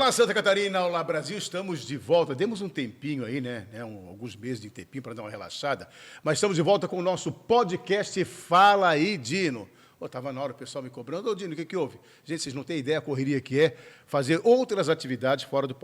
Olá, Santa Catarina, olá, Brasil, estamos de volta. Demos um tempinho aí, né? Alguns meses de tempinho para dar uma relaxada, mas estamos de volta com o nosso podcast Fala aí, Dino. Estava na hora o pessoal me cobrando. Ô, Dino, o que houve? Gente, vocês não têm ideia a correria que é fazer outras atividades fora do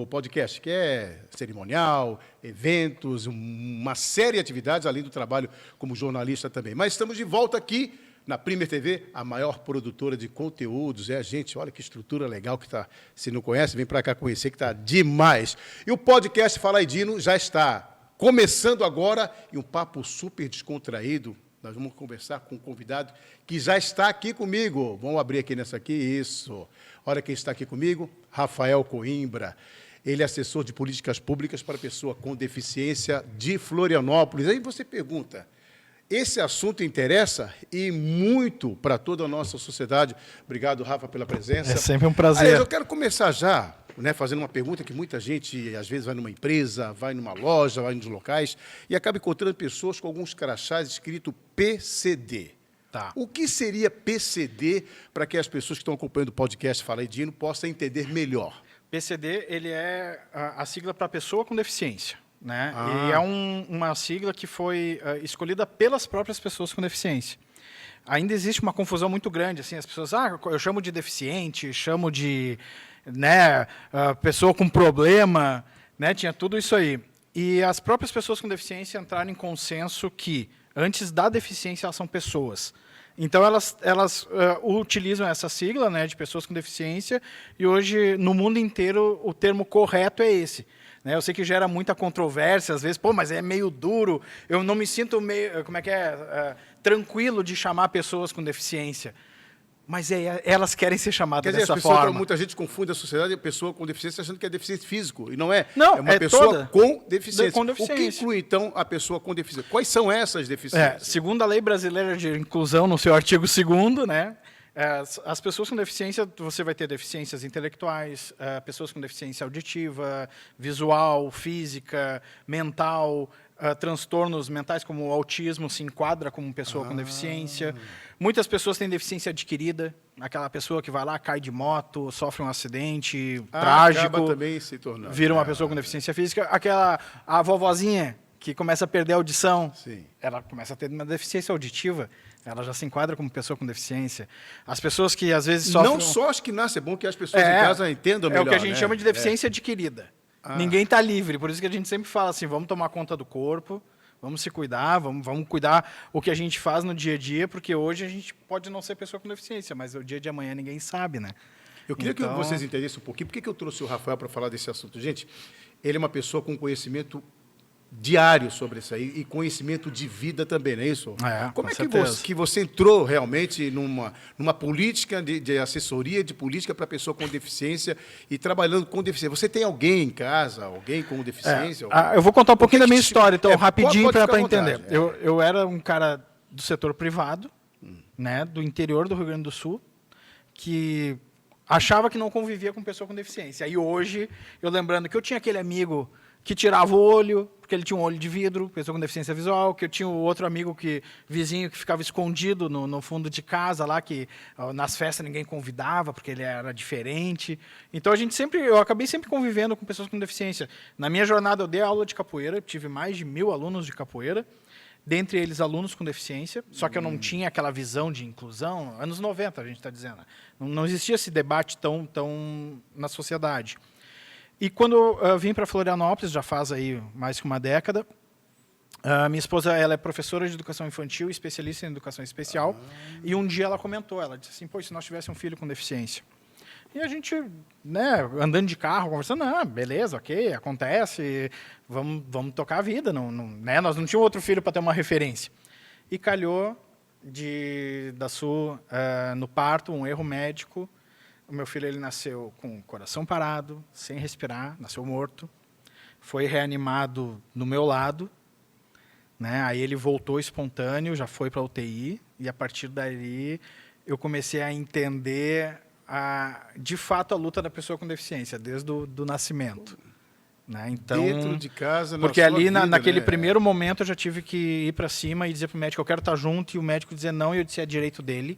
podcast, que é cerimonial, eventos, uma série de atividades, além do trabalho como jornalista também. Mas estamos de volta aqui na Premier TV, a maior produtora de conteúdos. Gente, olha que estrutura legal que está. Se não conhece, vem para cá conhecer, que está demais. E o podcast Fala aí, Dino já está começando agora, e um papo super descontraído. Nós vamos conversar com um convidado que já está aqui comigo. Vamos abrir aqui nessa aqui, isso. Olha quem está aqui comigo, Rafael Coimbra. Ele é assessor de políticas públicas para pessoa com deficiência de Florianópolis. Aí você pergunta, esse assunto interessa e muito para toda a nossa sociedade. Obrigado, Rafa, pela presença. É sempre um prazer. Aliás, eu quero começar já, fazendo uma pergunta que muita gente, às vezes, vai numa empresa, vai numa loja, vai nos locais e acaba encontrando pessoas com alguns crachás escrito PCD. Tá. O que seria PCD para que as pessoas que estão acompanhando o podcast Fala aí, Dino possam entender melhor? PCD ele é a sigla para pessoa com deficiência. Né? Ah. E é uma sigla que foi escolhida pelas próprias pessoas com deficiência. Ainda existe uma confusão muito grande. Assim, as pessoas, eu chamo de deficiente, chamo de pessoa com problema, né? Tinha tudo isso aí. E as próprias pessoas com deficiência entraram em consenso que, antes da deficiência, elas são pessoas. Então, elas utilizam essa sigla, né, de pessoas com deficiência, e hoje, no mundo inteiro, o termo correto é esse. Eu sei que gera muita controvérsia, às vezes, mas é meio duro, eu não me sinto meio, tranquilo de chamar pessoas com deficiência. Mas elas querem ser chamadas dessa forma. Muita gente confunde a sociedade e a pessoa com deficiência achando que é deficiente físico, e não é. Não, é uma pessoa com deficiência. Com deficiência. O que inclui, então, a pessoa com deficiência? Quais são essas deficiências? Segundo a Lei Brasileira de Inclusão, no seu artigo 2º, né? As pessoas com deficiência, você vai ter deficiências intelectuais, pessoas com deficiência auditiva, visual, física, mental, transtornos mentais como o autismo se enquadra como pessoa com deficiência. Muitas pessoas têm deficiência adquirida, aquela pessoa que vai lá, cai de moto, sofre um acidente trágico, acaba também se tornando. Vira uma pessoa com deficiência física. A vovozinha que começa a perder a audição, sim, ela começa a ter uma deficiência auditiva, ela já se enquadra como pessoa com deficiência. As pessoas que às vezes sofrem... Não só as que nascem, é bom que as pessoas em casa entendam melhor. É o que a gente chama de deficiência adquirida. Ninguém está livre, por isso que a gente sempre fala assim, vamos tomar conta do corpo, vamos se cuidar, vamos cuidar o que a gente faz no dia a dia, porque hoje a gente pode não ser pessoa com deficiência, mas o dia de amanhã ninguém sabe, né? Eu queria que vocês entendessem um pouquinho, por que eu trouxe o Rafael para falar desse assunto. Gente, ele é uma pessoa com conhecimento diário sobre isso aí, e conhecimento de vida também, não é isso? Como é que você entrou realmente numa política de assessoria de política para pessoa com deficiência e trabalhando com deficiência? Você tem alguém em casa, alguém com deficiência? Eu vou contar um pouquinho da minha história, então, rapidinho para entender. Vontade, eu era um cara do setor privado, né, do interior do Rio Grande do Sul, que achava que não convivia com pessoa com deficiência. E hoje, eu lembrando que eu tinha aquele amigo que tirava o olho, porque ele tinha um olho de vidro, pessoa com deficiência visual, que eu tinha o outro amigo vizinho que ficava escondido no fundo de casa, lá que nas festas ninguém convidava, porque ele era diferente. Então eu acabei sempre convivendo com pessoas com deficiência. Na minha jornada eu dei aula de capoeira, tive mais de 1.000 alunos de capoeira, dentre eles alunos com deficiência, só que eu não tinha aquela visão de inclusão, anos 90 a gente está dizendo. Não existia esse debate tão na sociedade. E quando eu vim para Florianópolis, já faz aí mais que uma década, minha esposa ela é professora de educação infantil, especialista em educação especial, e um dia ela comentou, ela disse assim, se nós tivéssemos um filho com deficiência. E a gente, andando de carro, conversando, beleza, ok, acontece, vamos tocar a vida, nós não tínhamos outro filho para ter uma referência. E calhou da Sul, no parto, um erro médico. O meu filho ele nasceu com o coração parado, sem respirar, nasceu morto. Foi reanimado no meu lado, né? Aí ele voltou espontâneo, já foi para a UTI. E a partir daí eu comecei a entender, de fato, a luta da pessoa com deficiência, desde do nascimento. Né? Então, dentro de casa, porque ali naquele primeiro momento eu já tive que ir para cima e dizer para o médico, eu quero estar junto, e o médico dizer não, e eu disse, é direito dele.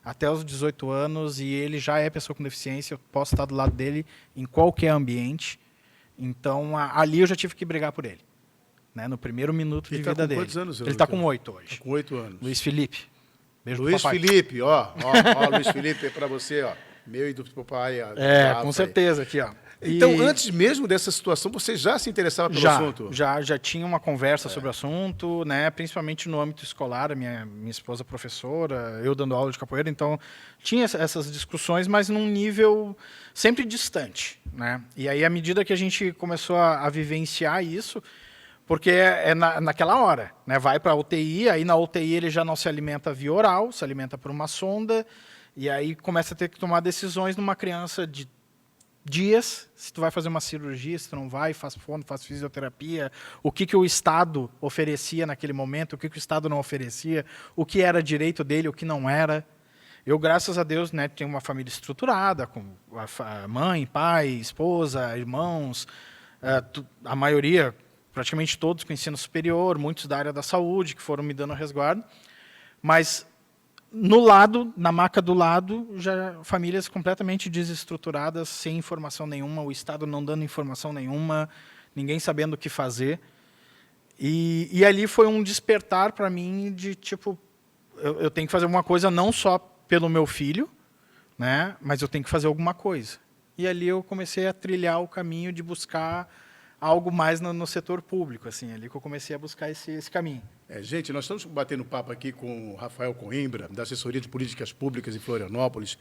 até os 18 anos e ele já é pessoa com deficiência, eu posso estar do lado dele em qualquer ambiente. Então, ali eu já tive que brigar por ele, né? No primeiro minuto de vida dele. Quantos anos? Ele está com 8 hoje. Tá com 8 anos. Luiz Felipe. Beijo pro Luiz papai. Felipe, ó, Luiz Felipe, é para você, ó. Meu e do papai. Com certeza, aqui, ó. Então, antes mesmo dessa situação, você já se interessava pelo assunto? Já tinha uma conversa sobre o assunto, né? Principalmente no âmbito escolar, a minha esposa professora, eu dando aula de capoeira, então tinha essas discussões, mas num nível sempre distante, né? E aí, à medida que a gente começou a vivenciar isso, porque naquela hora, né? Vai para a UTI, aí na UTI ele já não se alimenta via oral, se alimenta por uma sonda, e aí começa a ter que tomar decisões numa criança de dias, se tu vai fazer uma cirurgia, se tu não vai, faz fono, faz fisioterapia, o que o Estado oferecia naquele momento, o que o Estado não oferecia, o que era direito dele, o que não era. Eu, graças a Deus, né, tenho uma família estruturada, com a mãe, pai, esposa, irmãos, a maioria, praticamente todos com ensino superior, muitos da área da saúde, que foram me dando resguardo, mas na maca do lado, já famílias completamente desestruturadas, sem informação nenhuma, o Estado não dando informação nenhuma, ninguém sabendo o que fazer. E ali foi um despertar para mim de, tipo, eu tenho que fazer alguma coisa não só pelo meu filho, né, mas eu tenho que fazer alguma coisa. E ali eu comecei a trilhar o caminho de buscar algo mais no setor público, assim, ali que eu comecei a buscar esse caminho. Gente, nós estamos batendo papo aqui com o Rafael Coimbra, da Assessoria de Políticas Públicas em Florianópolis.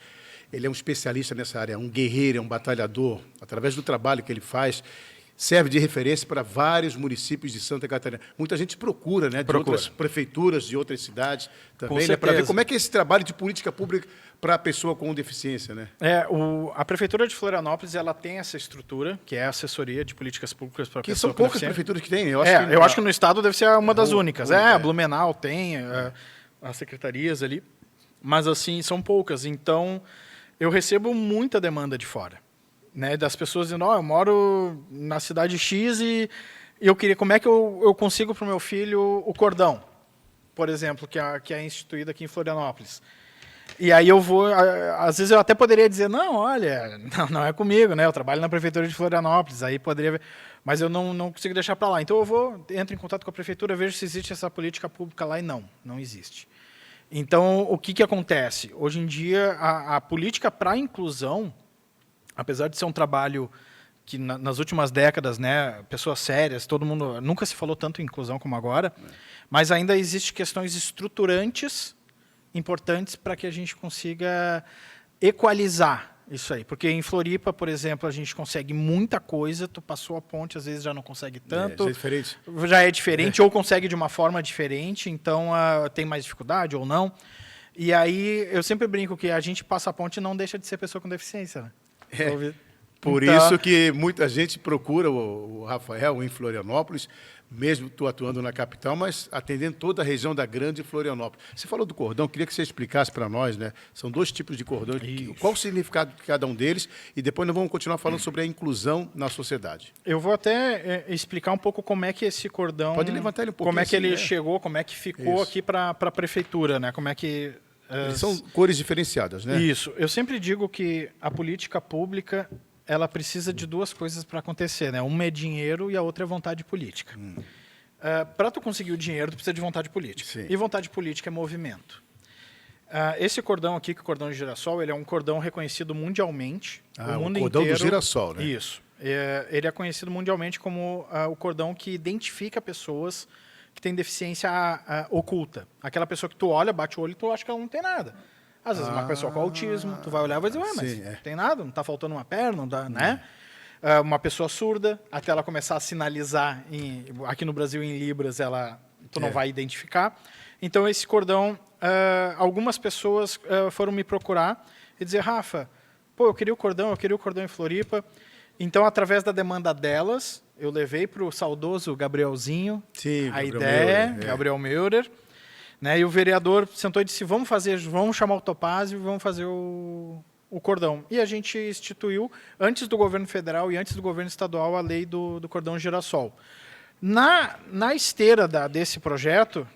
Ele é um especialista nessa área, um guerreiro, é um batalhador. Através do trabalho que ele faz, serve de referência para vários municípios de Santa Catarina. Muita gente procura, né, de outras prefeituras, de outras cidades também, né, para ver como é que é esse trabalho de política pública para a pessoa com deficiência, né? A Prefeitura de Florianópolis, ela tem essa estrutura, que é a Assessoria de Políticas Públicas para a pessoa com deficiência. Que são poucas prefeituras que têm. Eu acho que no estado deve ser uma das únicas. A Blumenau tem, as secretarias ali, mas assim, são poucas. Então, eu recebo muita demanda de fora, né, das pessoas dizendo, eu moro na cidade X e eu queria, como é que eu consigo para o meu filho o cordão, por exemplo, que é instituído aqui em Florianópolis. E aí eu vou, às vezes eu até poderia dizer, não, olha, não é comigo, né? Eu trabalho na Prefeitura de Florianópolis, aí poderia, mas eu não consigo deixar para lá. Então eu entro em contato com a Prefeitura, vejo se existe essa política pública lá e não existe. Então, o que acontece? Hoje em dia, a política para a inclusão, apesar de ser um trabalho que nas últimas décadas, né, pessoas sérias, todo mundo, nunca se falou tanto em inclusão como agora, mas ainda existem questões estruturantes importantes para que a gente consiga equalizar isso aí. Porque em Floripa, por exemplo, a gente consegue muita coisa, tu passou a ponte, às vezes já não consegue tanto. Já é diferente, ou consegue de uma forma diferente, então tem mais dificuldade ou não. E aí eu sempre brinco que a gente passa a ponte e não deixa de ser pessoa com deficiência, né? Por isso que muita gente procura o Rafael em Florianópolis, mesmo tu atuando na capital, mas atendendo toda a região da Grande Florianópolis. Você falou do cordão, queria que você explicasse para nós, né? São 2 tipos de cordões, qual o significado de cada um deles, e depois nós vamos continuar falando sobre a inclusão na sociedade. Eu vou até explicar um pouco como é que esse cordão... Pode levantar ele um pouquinho. Como é que ele chegou, como é que ficou aqui para a prefeitura, né? Como é que... Eles são cores diferenciadas, né? Isso. Eu sempre digo que a política pública, ela precisa de 2 coisas para acontecer, né? Uma é dinheiro e a outra é vontade política. Para tu conseguir o dinheiro, tu precisa de vontade política. Sim. E vontade política é movimento. Esse cordão aqui, que é o cordão de girassol, ele é um cordão reconhecido mundialmente. O mundo cordão inteiro, do girassol, né? Isso. Ele é conhecido mundialmente como o cordão que identifica pessoas que têm deficiência oculta. Aquela pessoa que tu olha, bate o olho e tu acha que ela não tem nada. Às vezes uma pessoa com autismo, tu vai olhar e vai dizer, mas não tem nada, não está faltando uma perna, não dá, né? Uma pessoa surda, até ela começar a sinalizar, aqui no Brasil em libras, tu não vai identificar. Então, esse cordão, algumas pessoas foram me procurar e dizer, Rafa, eu queria o cordão em Floripa. Então, através da demanda delas, eu levei para o saudoso Gabrielzinho a ideia, Gabriel Meurer, né? E o vereador sentou e disse, vamos chamar o Topázio e vamos fazer o cordão. E a gente instituiu, antes do governo federal e antes do governo estadual, a lei do cordão girassol. Na esteira desse projeto,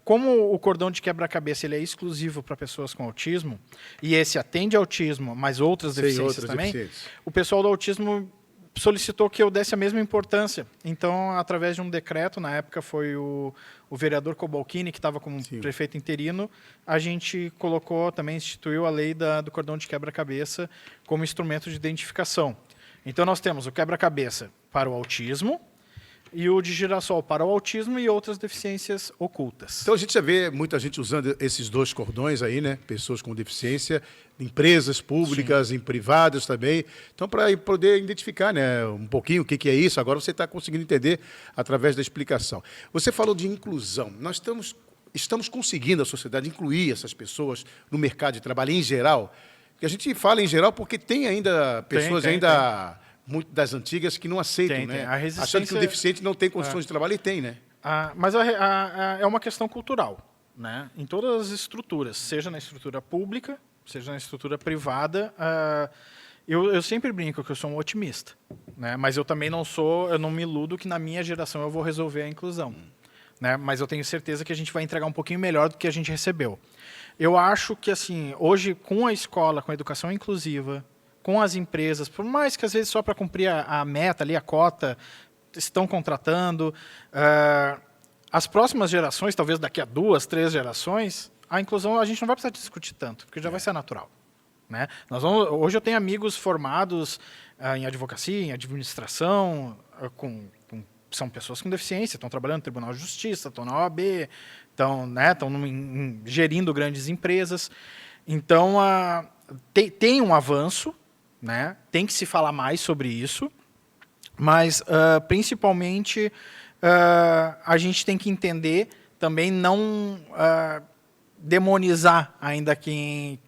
como o cordão de quebra-cabeça ele é exclusivo para pessoas com autismo, e esse atende autismo, mas outras deficiências também, o pessoal do autismo solicitou que eu desse a mesma importância. Então, através de um decreto, na época foi o vereador Cobalcini, que estava como prefeito interino, a gente colocou, também instituiu a lei do cordão de quebra-cabeça como instrumento de identificação. Então, nós temos o quebra-cabeça para o autismo, e o de girassol para o autismo e outras deficiências ocultas. Então a gente já vê muita gente usando esses dois cordões aí, né? Pessoas com deficiência, empresas públicas, em privadas também. Então, para poder identificar, né, um pouquinho o que é isso, agora você está conseguindo entender através da explicação. Você falou de inclusão. Nós estamos conseguindo, a sociedade, incluir essas pessoas no mercado de trabalho em geral. A gente fala em geral porque tem ainda pessoas muito das antigas que não aceitam, né? A resistência... Achando que o deficiente não tem condições de trabalho, e tem, né? Mas é uma questão cultural, né? Em todas as estruturas, seja na estrutura pública, seja na estrutura privada. Eu sempre brinco que eu sou um otimista, né? Mas eu também eu não me iludo que na minha geração eu vou resolver a inclusão. Né? Mas eu tenho certeza que a gente vai entregar um pouquinho melhor do que a gente recebeu. Eu acho que, assim, hoje, com a escola, com a educação inclusiva, com as empresas, por mais que às vezes só para cumprir a meta ali, a cota, estão contratando. As próximas gerações, talvez daqui a 2, 3 gerações, a inclusão a gente não vai precisar discutir tanto, porque já vai ser natural. Né? Hoje eu tenho amigos formados em advocacia, em administração, são pessoas com deficiência, estão trabalhando no Tribunal de Justiça, estão na OAB, estão gerindo grandes empresas. Então, tem um avanço, né? Tem que se falar mais sobre isso, mas, principalmente, a gente tem que entender também não demonizar ainda quem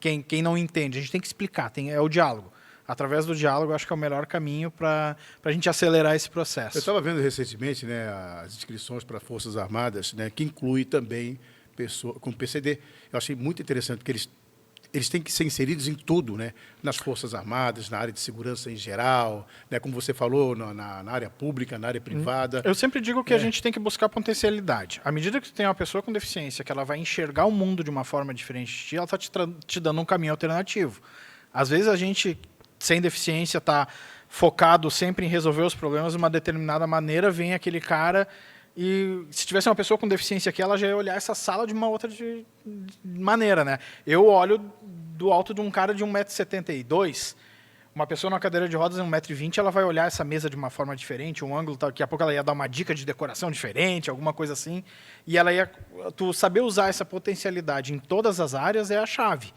não entende. A gente tem que explicar, é o diálogo. Através do diálogo, acho que é o melhor caminho para a gente acelerar esse processo. Eu estava vendo recentemente, né, as inscrições para Forças Armadas, né, que inclui também pessoas com PCD. Eu achei muito interessante, porque eles têm que ser inseridos em tudo, né, nas Forças Armadas, na área de segurança em geral, né, como você falou, na área pública, na área privada. Eu sempre digo que a gente tem que buscar potencialidade. À medida que tu tem uma pessoa com deficiência, que ela vai enxergar o mundo de uma forma diferente de ti, ela está te dando um caminho alternativo. Às vezes a gente, sem deficiência, está focado sempre em resolver os problemas de uma determinada maneira, vem aquele cara e, se tivesse uma pessoa com deficiência aqui, ela já ia olhar essa sala de uma outra maneira, né? Eu olho do alto de um cara de 1,72 m, uma pessoa na cadeira de rodas de 1,20 m, ela vai olhar essa mesa de uma forma diferente, um ângulo, daqui a pouco ela ia dar uma dica de decoração diferente, alguma coisa assim, e ela ia... Tu saber usar essa potencialidade em todas as áreas é a chave.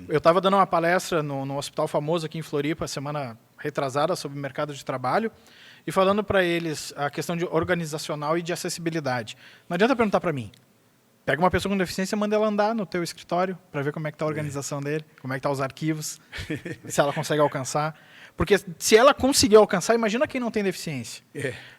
Eu estava dando uma palestra no hospital famoso aqui em Floripa, semana retrasada, sobre o mercado de trabalho, e falando para eles a questão de organizacional e de acessibilidade. Não adianta perguntar para mim. Pega uma pessoa com deficiência e manda ela andar no teu escritório para ver como é que está a organização dele, como é que estão os arquivos, se ela consegue alcançar. Porque se ela conseguir alcançar, imagina quem não tem deficiência.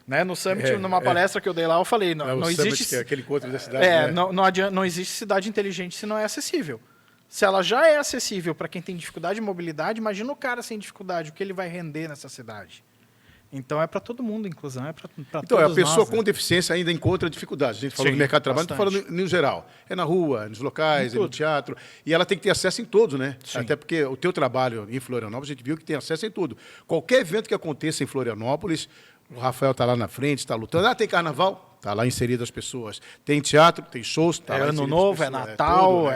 Né? No Summit, numa palestra que eu dei lá, eu falei, não existe... Que é aquele encontro da cidade, né? não existe cidade inteligente se não é acessível. Se ela já é acessível para quem tem dificuldade de mobilidade, imagina o cara sem dificuldade, o que ele vai render nessa cidade. Então, é para todo mundo, inclusão, é para todos Então, a pessoa nós, com deficiência ainda encontra dificuldades. A gente falou do mercado de trabalho, não estou falando no geral. É na rua, nos locais, é no teatro. E ela tem que ter acesso em todos, né? Sim. Até porque o teu trabalho em Florianópolis, a gente viu que tem acesso em tudo. Qualquer evento que aconteça em Florianópolis, o Rafael está lá na frente, está lutando. Tem carnaval? Está lá inserido as pessoas. Tem teatro, tem shows. Tá lá Ano Novo, é Natal,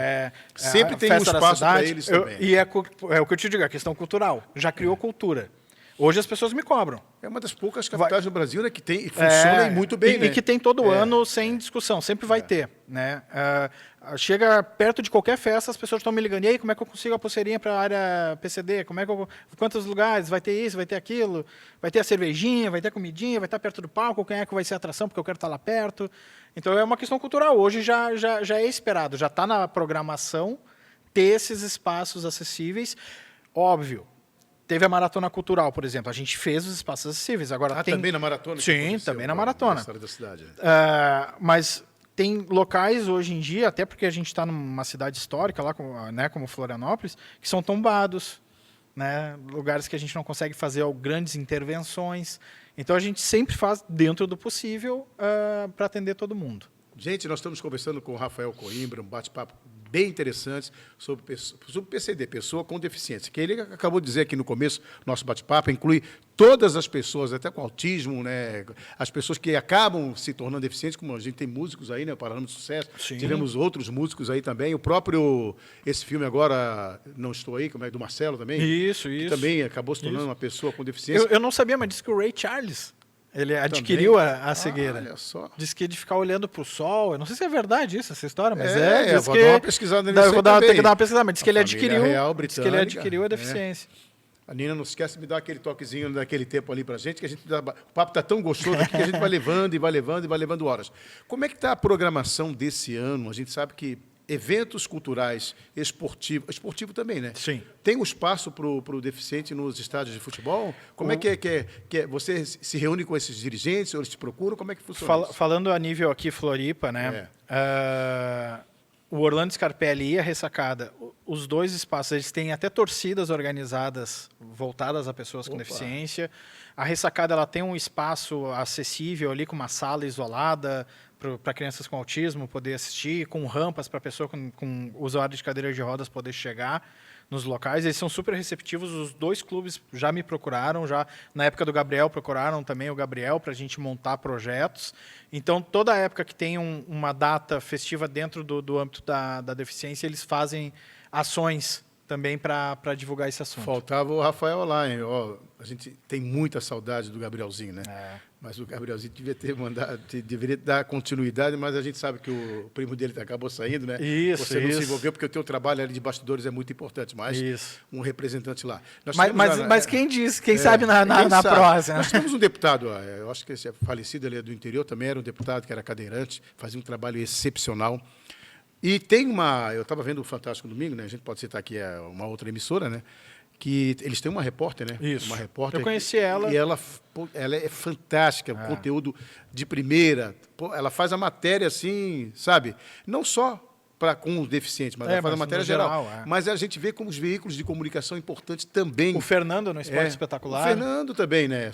sempre tem um espaço para eles também. E é o que eu te digo, a questão cultural. Já criou cultura. Hoje as pessoas me cobram. É uma das poucas capitais do Brasil, né, que tem e funciona muito bem. E que tem todo ano sem discussão, sempre vai ter. Né? Chega perto de qualquer festa, as pessoas estão me ligando. E aí, como é que eu consigo a pulseirinha para a área PCD? Quantos lugares? Vai ter isso, vai ter aquilo? Vai ter a cervejinha, vai ter a comidinha, vai estar perto do palco? Quem é que vai ser a atração? Porque eu quero estar lá perto. Então, é uma questão cultural. Hoje já é esperado, já está na programação ter esses espaços acessíveis. Óbvio. Teve a Maratona Cultural, por exemplo. A gente fez os espaços acessíveis. Agora também na Maratona? Sim, também na Maratona. Da cidade, né? Mas tem locais hoje em dia, até porque a gente está numa cidade histórica, lá, né, como Florianópolis, que são tombados. Né? Lugares que a gente não consegue fazer grandes intervenções. Então, a gente sempre faz dentro do possível para atender todo mundo. Gente, nós estamos conversando com o Rafael Coimbra, um bate-papo bem interessante sobre PCD, pessoa com deficiência, que ele acabou de dizer aqui no começo, nosso bate-papo inclui todas as pessoas, até com autismo, né? As pessoas que acabam se tornando deficientes, como a gente tem músicos aí, né? O Paralama de Sucesso, Sim. tivemos outros músicos aí também, o próprio, esse filme agora, Não Estou Aí, como é do Marcelo também, Isso. que também acabou se tornando uma pessoa com deficiência. Eu não sabia, mas disse que o Ray Charles, ele adquiriu a cegueira. Olha só. Diz que de ficar olhando para o sol, eu não sei se é verdade isso, essa história, mas eu diz vou que... dar uma pesquisada nisso Eu aí vou também. ter que dar uma pesquisada, mas diz que ele família real diz que ele britânica, adquiriu a deficiência. A Nina não esquece de me dar aquele toquezinho daquele tempo ali pra gente, que a gente o papo tá tão gostoso aqui que a gente vai levando e vai levando e vai levando horas. Como é que está a programação desse ano? A gente sabe que eventos culturais, esportivo também, né? Sim. Tem um espaço para o deficiente nos estádios de futebol? Como é que é? Você se reúne com esses dirigentes, ou eles te procuram? Como é que funciona isso? Falando a nível aqui Floripa, né? O Orlando Scarpelli e a Ressacada, os dois espaços, eles têm até torcidas organizadas voltadas a pessoas com deficiência. A Ressacada, ela tem um espaço acessível ali, com uma sala isolada para crianças com autismo poder assistir, com rampas para pessoa com usuário de cadeira de rodas poder chegar nos locais. Eles são super receptivos, os dois clubes já me procuraram, já na época do Gabriel procuraram também o Gabriel para a gente montar projetos. Então, toda época que tem uma data festiva dentro do âmbito da deficiência, eles fazem ações também para divulgar esse assunto. Faltava o Rafael lá, hein? Ó, a gente tem muita saudade do Gabrielzinho, né? Mas o Gabrielzinho deveria dar continuidade, mas a gente sabe que o primo dele acabou saindo, né? Isso, Você não se envolveu porque o teu trabalho ali de bastidores é muito importante, mas um representante lá. Mas quem diz, quem sabe na próxima. Nós temos um deputado, eu acho que esse é falecido, ele é do interior, também era um deputado que era cadeirante, fazia um trabalho excepcional. E tem eu estava vendo o Fantástico Domingo, né? A gente pode citar aqui uma outra emissora, né? Que eles têm uma repórter, né? Isso. Uma repórter. Eu conheci ela. E ela é fantástica, conteúdo de primeira. Ela faz a matéria assim, sabe? Não só com os deficientes, mas ela faz a matéria geral. Mas a gente vê como os veículos de comunicação importantes também. O Fernando no Esporte Espetacular. O Fernando também, né?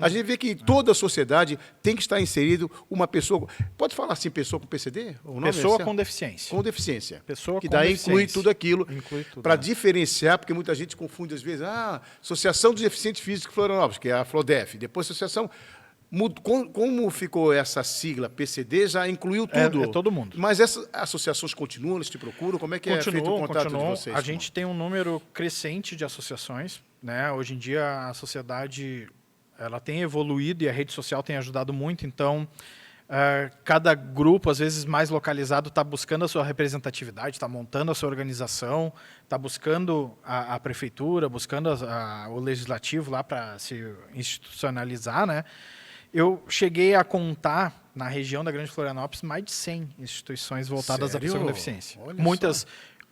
A gente vê que em toda a sociedade tem que estar inserido uma pessoa. Pode falar assim, pessoa com PCD? O nome pessoa é com deficiência. Com deficiência. Pessoa que com daí deficiência. inclui tudo aquilo. Para né? diferenciar, porque muita gente confunde às vezes, Associação dos Deficientes Físicos de Florianópolis, que é a FLODEF. Depois Associação. Como ficou essa sigla PCD, já incluiu tudo. É todo mundo. Mas essas associações continuam, eles te procuram? Como é que é feito o contato de vocês? A gente tem um número crescente de associações, né? Hoje em dia a sociedade ela tem evoluído e a rede social tem ajudado muito, então cada grupo, às vezes mais localizado, está buscando a sua representatividade, está montando a sua organização, está buscando a prefeitura, buscando o legislativo lá para se institucionalizar, né? Eu cheguei a contar, na região da Grande Florianópolis, mais de 100 instituições voltadas à pessoa com deficiência. Olha muitas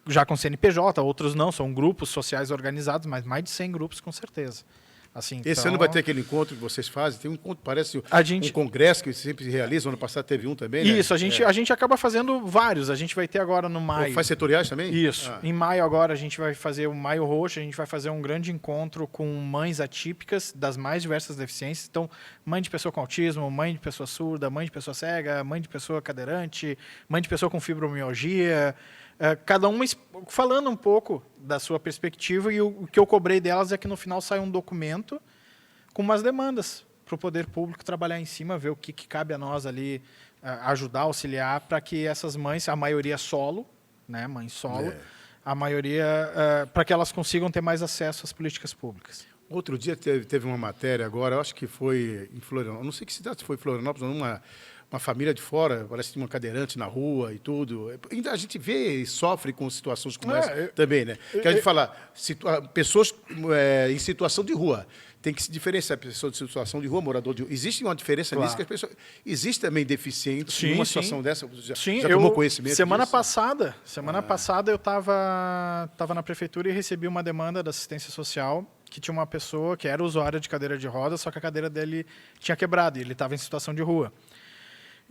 já com CNPJ, outros não, são grupos sociais organizados, mas mais de 100 grupos com certeza. Assim, Esse ano vai ter aquele encontro que vocês fazem, tem um encontro, parece um congresso que sempre realiza, ano passado teve um também, né? Isso, a gente acaba fazendo vários, a gente vai ter agora no maio. Faz setoriais também? Isso, em maio agora a gente vai fazer o Maio Roxo, a gente vai fazer um grande encontro com mães atípicas das mais diversas deficiências, então mãe de pessoa com autismo, mãe de pessoa surda, mãe de pessoa cega, mãe de pessoa cadeirante, mãe de pessoa com fibromialgia, cada uma falando um pouco da sua perspectiva, e o que eu cobrei delas é que no final sai um documento com umas demandas para o poder público trabalhar em cima, ver o que cabe a nós ali, ajudar, auxiliar, para que essas mães, a maioria solo, né, mãe solo, a maioria, para que elas consigam ter mais acesso às políticas públicas. Outro dia teve uma matéria agora, eu acho que foi em Florianópolis, não sei que cidade foi, Florianópolis, ou uma família de fora, parece que tinha uma cadeirante na rua e tudo. Ainda a gente vê e sofre com situações como essa também, né? Que a gente fala, pessoas em situação de rua. Tem que se diferenciar pessoa de situação de rua, morador de rua. Existe uma diferença nisso que as pessoas... Existe também deficiente numa situação dessa? Já tomou conhecimento Semana disso? passada eu estava na prefeitura e recebi uma demanda da assistência social que tinha uma pessoa que era usuária de cadeira de rodas, só que a cadeira dele tinha quebrado e ele estava em situação de rua.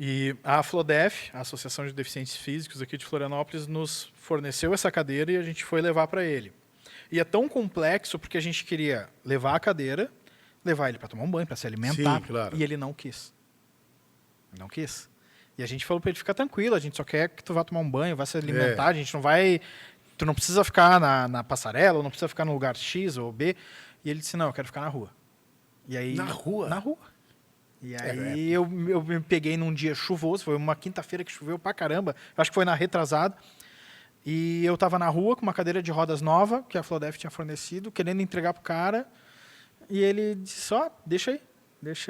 E a FLODEF, a Associação de Deficientes Físicos aqui de Florianópolis, nos forneceu essa cadeira e a gente foi levar para ele. E é tão complexo porque a gente queria levar a cadeira, levar ele para tomar um banho, para se alimentar, Sim, claro. e ele não quis. Não quis. E a gente falou para ele, fica tranquilo, a gente só quer que tu vá tomar um banho, vá se alimentar, a gente não vai... Tu não precisa ficar na passarela, ou não precisa ficar no lugar X ou B. E ele disse, não, eu quero ficar na rua. E aí, Na rua? Na rua. E aí eu me peguei num dia chuvoso, foi uma quinta-feira que choveu pra caramba, acho que foi na retrasada. E eu tava na rua com uma cadeira de rodas nova, que a Flodef tinha fornecido, querendo entregar pro cara. E ele disse, deixa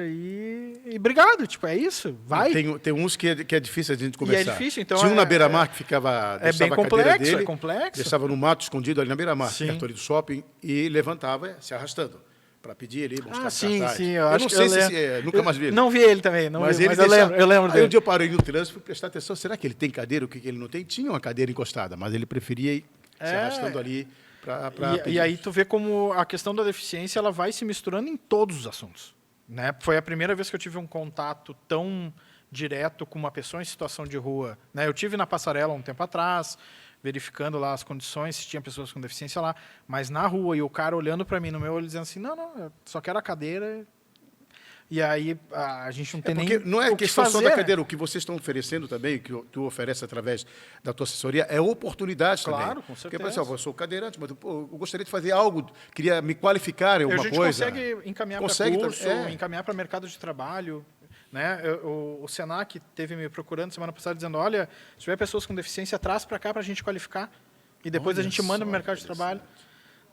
aí e obrigado, tipo, é isso, vai. Tem uns que é difícil a gente conversar. E é difícil, então Tinha um na beira-mar que ficava, é bem deixava a cadeira complexo, dele, é complexo. deixava no mato escondido ali na beira-mar, Sim. perto ali do shopping, e levantava se arrastando para pedir ele, mostrar sim, cartaz. sim, eu acho não que sei eu se lembro. nunca mais vi ele. Não vi ele também, Mas vi, ele eu lembro Aí dele. um dia eu parei no trânsito e fui prestar atenção, será que ele tem cadeira, o que ele não tem? Tinha uma cadeira encostada, mas ele preferia ir se arrastando ali para E aí tu vê como a questão da deficiência ela vai se misturando em todos os assuntos. Né? Foi a primeira vez que eu tive um contato tão direto com uma pessoa em situação de rua. Né? Eu tive na passarela um tempo atrás, verificando lá as condições, se tinha pessoas com deficiência lá, mas na rua, e o cara olhando para mim no meu olho, dizendo assim, não, eu só quero a cadeira. E aí a gente não tem nem não é o que questão fazer, só da né? cadeira, o que vocês estão oferecendo também, que tu oferece através da tua assessoria, é oportunidade também. Claro, com certeza. Porque, pessoal, eu sou cadeirante, mas eu gostaria de fazer algo, queria me qualificar em alguma coisa. A gente consegue encaminhar para curso, também, encaminhar para mercado de trabalho. Né? O Senac teve me procurando semana passada dizendo, olha, se tiver pessoas com deficiência, traz para cá para a gente qualificar. E depois a gente manda para o mercado de trabalho.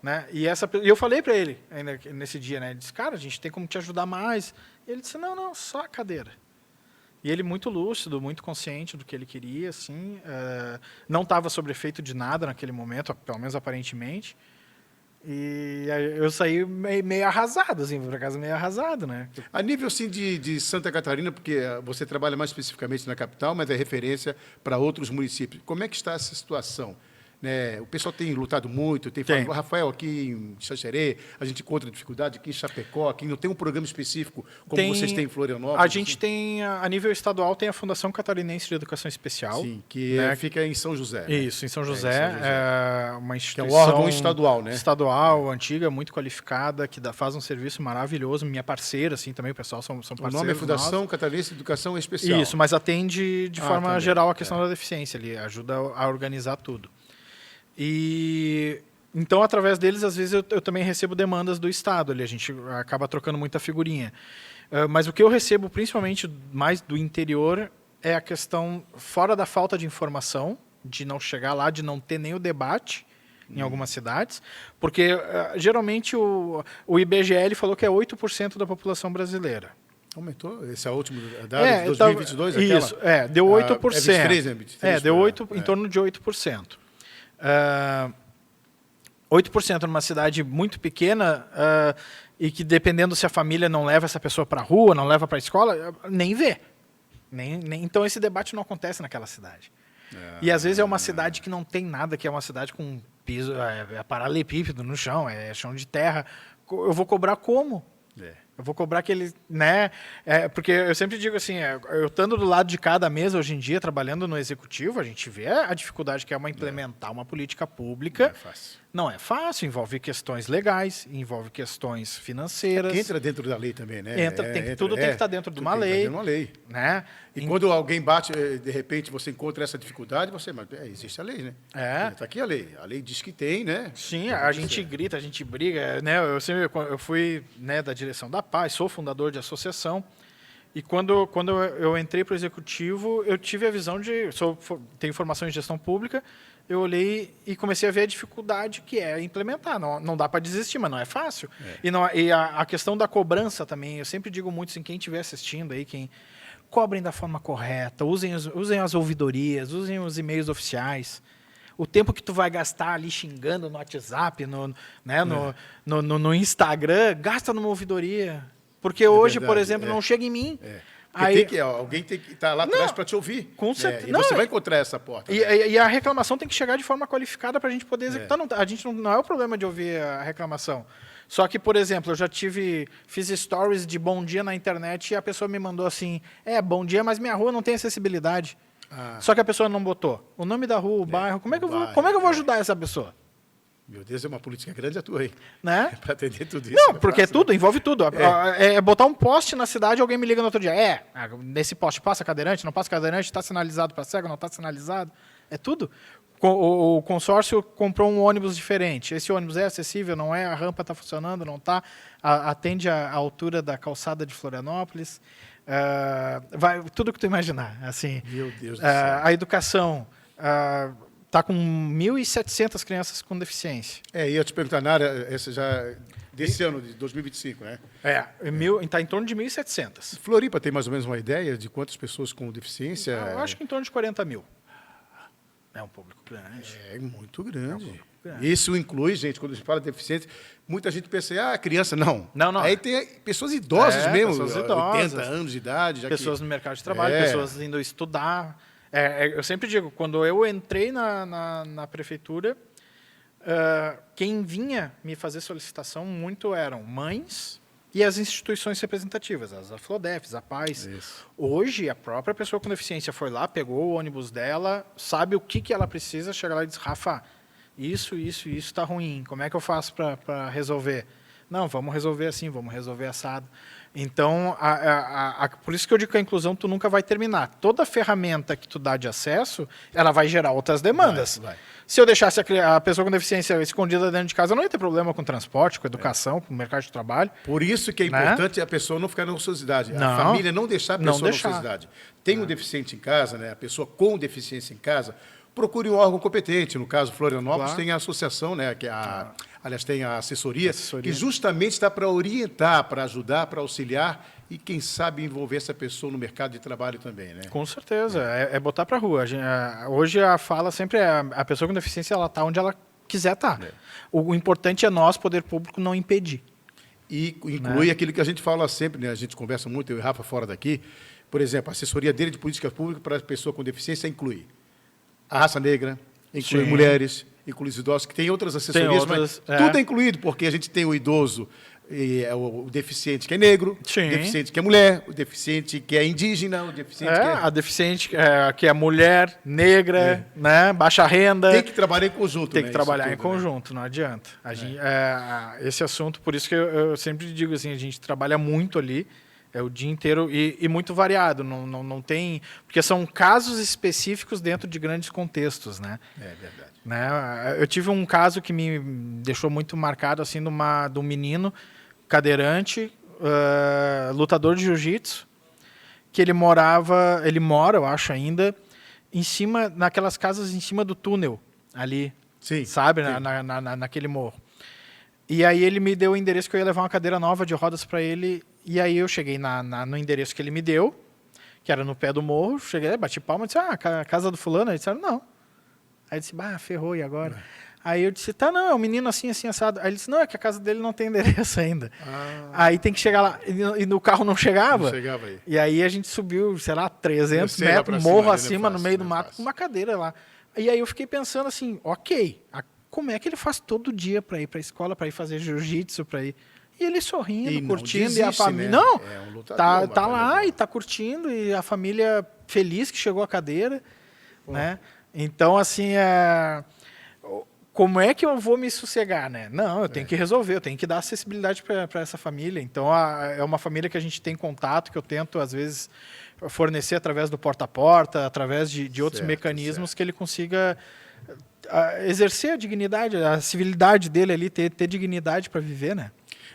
Né? E eu falei para ele ainda nesse dia, né? Ele disse, cara, a gente tem como te ajudar mais. E ele disse, não, só a cadeira. E ele muito lúcido, muito consciente do que ele queria, assim, não estava sob efeito de nada naquele momento, pelo menos aparentemente. E eu saí meio arrasado, assim, por acaso meio arrasado, né? A nível, assim, de Santa Catarina, porque você trabalha mais especificamente na capital, mas é referência para outros municípios. Como é que está essa situação? Né? O pessoal tem lutado muito, tem falado, Rafael, aqui em Xaxerê, a gente encontra dificuldade, aqui em Chapecó, aqui não tem um programa específico como vocês têm em Florianópolis. A gente tem, a nível estadual, tem a Fundação Catarinense de Educação Especial. Sim, que né? Fica em São José. Né? Isso, em São José. É uma instituição... Que é um órgão estadual, né? Estadual, antiga, muito qualificada, que faz um serviço maravilhoso. Minha parceira, assim, também, o pessoal são parceiros. O nome é Fundação Catarinense de Educação Especial. Isso, mas atende de forma geral a questão da deficiência. Ele ajuda a organizar tudo. E então, através deles, às vezes, eu também recebo demandas do Estado. Ali, a gente acaba trocando muita figurinha. Mas o que eu recebo, principalmente mais do interior, é a questão, fora da falta de informação, de não chegar lá, de não ter nem o debate em algumas cidades, porque geralmente o IBGE falou que é 8% da população brasileira. Aumentou? Esse é o último dado de 2022? Isso, deu 8%. É 23, né? 23 deu 8, em torno de 8%. 8% numa cidade muito pequena e que, dependendo se a família não leva essa pessoa para a rua, não leva para a escola, nem vê. Então, esse debate não acontece naquela cidade. E, às vezes, é uma cidade que não tem nada, que é uma cidade com piso, é paralelepípedo no chão, é chão de terra. Eu vou cobrar como? Eu vou cobrar aquele, né? Porque eu sempre digo assim, eu estando do lado de cada mesa hoje em dia, trabalhando no executivo, a gente vê a dificuldade que é implementar uma política pública. Não é fácil. Não é fácil, envolve questões legais, envolve questões financeiras. Que entra dentro da lei também, né? Tudo tem que estar dentro de uma lei. Né? E quando alguém bate, de repente você encontra essa dificuldade, mas existe a lei, né? Está aqui a lei. A lei diz que tem, né? Sim, a gente grita, a gente briga, né? Eu fui, né, da direção da Paz, sou fundador de associação. E quando eu entrei para o executivo, eu tive a visão de... tenho formação em gestão pública, eu olhei e comecei a ver a dificuldade que é implementar. Não dá para desistir, mas não é fácil. E a questão da cobrança também, eu sempre digo muito assim, quem estiver assistindo aí, quem cobrem da forma correta, usem as ouvidorias, usem os e-mails oficiais. O tempo que tu vai gastar ali xingando no WhatsApp, no Instagram, gasta numa ouvidoria. Porque hoje, verdade, por exemplo, não chega em mim. Alguém tem que estar lá atrás para te ouvir. Com certeza. E você vai encontrar essa porta. E a reclamação tem que chegar de forma qualificada para a gente poder executar. A gente não é o problema de ouvir a reclamação. Só que, por exemplo, eu já fiz stories de bom dia na internet e a pessoa me mandou assim, bom dia, mas minha rua não tem acessibilidade. Só que a pessoa não botou o nome da rua, o bairro. Como é que eu vou ajudar essa pessoa? Meu Deus, é uma política grande a tua aí. Né? Para atender tudo isso. Não, porque é tudo, envolve tudo. É botar um poste na cidade e alguém me liga no outro dia. Nesse poste passa cadeirante, não passa cadeirante, está sinalizado para cego, não está sinalizado. É tudo. O consórcio comprou um ônibus diferente. Esse ônibus é acessível, não é? A rampa está funcionando, não está? Atende a altura da calçada de Florianópolis. Vai tudo que tu imaginar. Assim, meu Deus do céu. A educação está com 1.700 crianças com deficiência. E eu te perguntar, Nara, essa já desse ano, de 2025, né? Está em torno de 1.700. Floripa tem mais ou menos uma ideia de quantas pessoas com deficiência? Eu acho que em torno de 40 mil. É um público grande. É muito grande. Isso inclui, gente, quando a gente fala de deficiência, muita gente pensa, criança, não. Não. Aí tem pessoas idosas mesmo, pessoas idosas, 80 anos de idade. Pessoas no mercado de trabalho, pessoas indo estudar. Eu sempre digo, quando eu entrei na prefeitura, quem vinha me fazer solicitação muito eram mães e as instituições representativas, as Aflodefs, a Paz. Isso. Hoje, a própria pessoa com deficiência foi lá, pegou o ônibus dela, sabe o que ela precisa, chega lá e diz, Rafa, isso está ruim, como é que eu faço para resolver? Não, vamos resolver assim, vamos resolver assado. Então, por isso que eu digo que a inclusão tu nunca vai terminar. Toda ferramenta que tu dá de acesso, ela vai gerar outras demandas. Vai. Se eu deixasse a pessoa com deficiência escondida dentro de casa, eu não ia ter problema com transporte, com educação, com o mercado de trabalho. Por isso que é importante a pessoa não ficar na ociosidade. Não, a família não deixar a pessoa não deixar. na ociosidade. Tem um deficiente em casa, né? A pessoa com deficiência em casa, procure um órgão competente. No caso, Florianópolis tem a associação, né? Aliás, tem a assessoria, que justamente está para orientar, para ajudar, para auxiliar e, quem sabe, envolver essa pessoa no mercado de trabalho também, né? Com certeza, é botar para a rua. Hoje a fala sempre é a pessoa com deficiência, ela está onde ela quiser estar. O importante é nós, poder público, não impedir. E inclui aquilo que a gente fala sempre, né? A gente conversa muito, eu e Rafa fora daqui. Por exemplo, a assessoria dele de políticas públicas para a pessoa com deficiência inclui a raça negra, inclui mulheres, inclui os idosos, que tem outras assessorias, mas tudo é incluído, porque a gente tem o idoso, o deficiente que é negro, o deficiente que é mulher, o deficiente que é indígena, o deficiente que é... A deficiente que é mulher, negra, né, baixa renda. Tem que trabalhar em conjunto. Tem que trabalhar em conjunto, não adianta. Esse assunto, por isso que eu sempre digo assim, a gente trabalha muito ali, o dia inteiro e muito variado. Não tem... Porque são casos específicos dentro de grandes contextos, né? É verdade. Né? Eu tive um caso que me deixou muito marcado, assim, de um menino cadeirante, lutador de jiu-jitsu, que ele mora, eu acho ainda, em cima, naquelas casas em cima do túnel, ali, sabe? Sim. Naquele morro. E aí ele me deu o endereço que eu ia levar uma cadeira nova de rodas para ele, e aí eu cheguei no endereço que ele me deu, que era no pé do morro, cheguei, bati palma e disse, a casa do fulano? Aí disseram, não. Aí eu disse, ferrou, e agora? Aí eu disse, é um menino assim, assim, assado. Aí ele disse, não, é que a casa dele não tem endereço ainda. Aí tem que chegar lá. E no carro não chegava. Não chegava aí. E aí a gente subiu, 300 metros, morro acima, no meio do mato, com uma cadeira lá. E aí eu fiquei pensando assim, ok, como é que ele faz todo dia para ir para a escola, para ir fazer jiu-jitsu, para ir... E ele sorrindo, curtindo, desiste, e a família... Né? Não, é um lutador, tá lá e tá curtindo, e a família feliz que chegou a cadeira, né? Então, assim, como é que eu vou me sossegar, né? Não, eu tenho que resolver, eu tenho que dar acessibilidade para essa família. Então, é uma família que a gente tem contato, que eu tento, às vezes, fornecer através do porta-a-porta, através de outros mecanismos que ele consiga exercer a dignidade, a civilidade dele ali, ter dignidade para viver, né?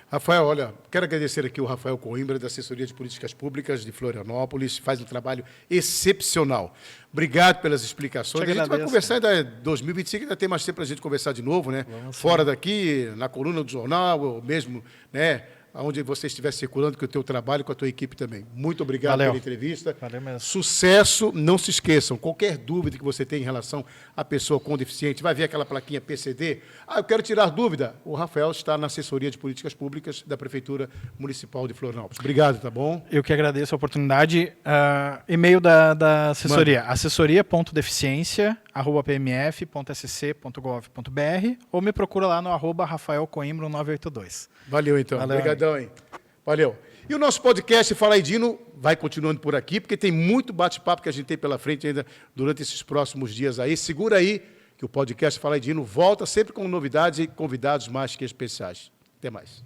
Rafael, olha, quero agradecer aqui o Rafael Coimbra, da Assessoria de Políticas Públicas de Florianópolis, faz um trabalho excepcional. Obrigado pelas explicações. A gente vai conversar ainda em 2025, ainda tem mais tempo para a gente conversar de novo, né? Fora daqui, na coluna do jornal, ou mesmo, né, onde você estiver circulando com o teu trabalho, com a tua equipe também. Muito obrigado pela entrevista. Valeu mesmo. Sucesso, não se esqueçam, qualquer dúvida que você tem em relação à pessoa com deficiente, vai ver aquela plaquinha PCD, eu quero tirar dúvida. O Rafael está na Assessoria de Políticas Públicas da Prefeitura Municipal de Florianópolis. Obrigado, tá bom? Eu que agradeço a oportunidade. E-mail da assessoria, assessoria.deficiência@pmf.sc.gov.br ou me procura lá no @rafaelcoimbra1982. Valeu, então. Obrigadão, hein? Valeu. E o nosso podcast Fala aí, Dino, vai continuando por aqui, porque tem muito bate-papo que a gente tem pela frente ainda durante esses próximos dias aí. Segura aí, que o podcast Fala aí Dino volta sempre com novidades e convidados mais que especiais. Até mais.